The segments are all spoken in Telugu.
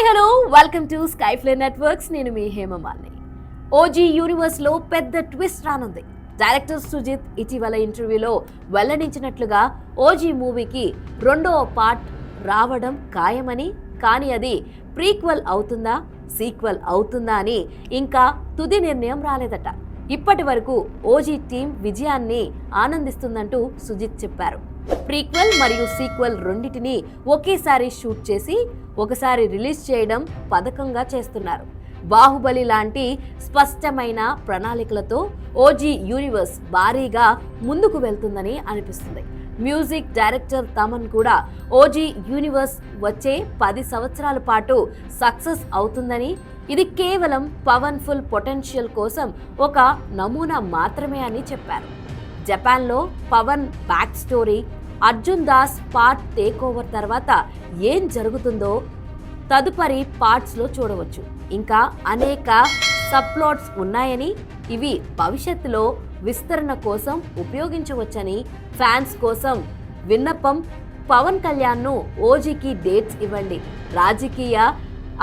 Hi hello welcome to Skyfly networks. నేను మీ హేమమాలిని. ఓజీ యూనివర్స్ లో పెద్ద ట్విస్ట్ రానుంది. డైరెక్టర్ సుజిత్ ఇటీవల ఇంటర్వ్యూలో వెల్లడించినట్లుగా ఓజీ మూవీకి రెండవ పార్ట్ రావడం ఖాయమని, కానీ అది ప్రీక్వెల్ అవుతుందా సీక్వెల్ అవుతుందా అని ఇంకా తుది నిర్ణయం రాలేదట. ఇప్పటి వరకు ఓజీ టీం విజయాన్ని ఆనందిస్తుందంటూ సుజిత్ చెప్పారు. ప్రీక్వెల్ మరియు సీక్వెల్ రెండింటిని ఒకేసారి షూట్ చేసి ఒకసారి రిలీజ్ చేయడం పథకంగా చేస్తున్నారు. బాహుబలి లాంటి స్పష్టమైన ప్రణాళికలతో ఓజీ యూనివర్స్ భారీగా ముందుకు వెళ్తుందని అనిపిస్తుంది. మ్యూజిక్ డైరెక్టర్ తమన్ కూడా ఓజీ యూనివర్స్ వచ్చే 10 సంవత్సరాల పాటు సక్సెస్ అవుతుందని, ఇది కేవలం పవర్ఫుల్ పొటెన్షియల్ కోసం ఒక నమూనా మాత్రమే అని చెప్పారు. జపాన్లో Pawan back story, Arjun Das part take over తర్వాత ఏం జరుగుతుందో తదుపరి పార్ట్స్లో చూడవచ్చు. ఇంకా అనేక సబ్ప్లాట్స్ ఉన్నాయని, ఇవి భవిష్యత్తులో విస్తరణ కోసం ఉపయోగించవచ్చని ఫ్యాన్స్ కోసం విన్నపం. పవన్ కళ్యాణ్ను ఓజీకి డేట్స్ ఇవ్వండి. రాజకీయ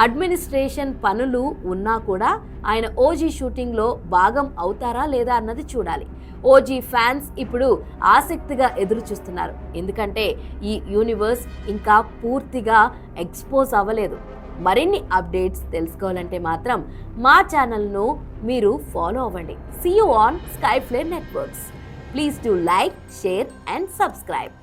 అడ్మినిస్ట్రేషన్ పనులు ఉన్నా కూడా ఆయన ఓజీ షూటింగ్లో భాగం అవుతారా లేదా అన్నది చూడాలి. ఓజీ ఫ్యాన్స్ ఇప్పుడు ఆసక్తిగా ఎదురు చూస్తున్నారు, ఎందుకంటే ఈ యూనివర్స్ ఇంకా పూర్తిగా ఎక్స్పోజ్ అవ్వలేదు. మరిన్ని అప్డేట్స్ తెలుసుకోవాలంటే మాత్రం మా ఛానల్ను మీరు ఫాలో అవ్వండి. See you on Skyfly networks. Please do like, share and subscribe.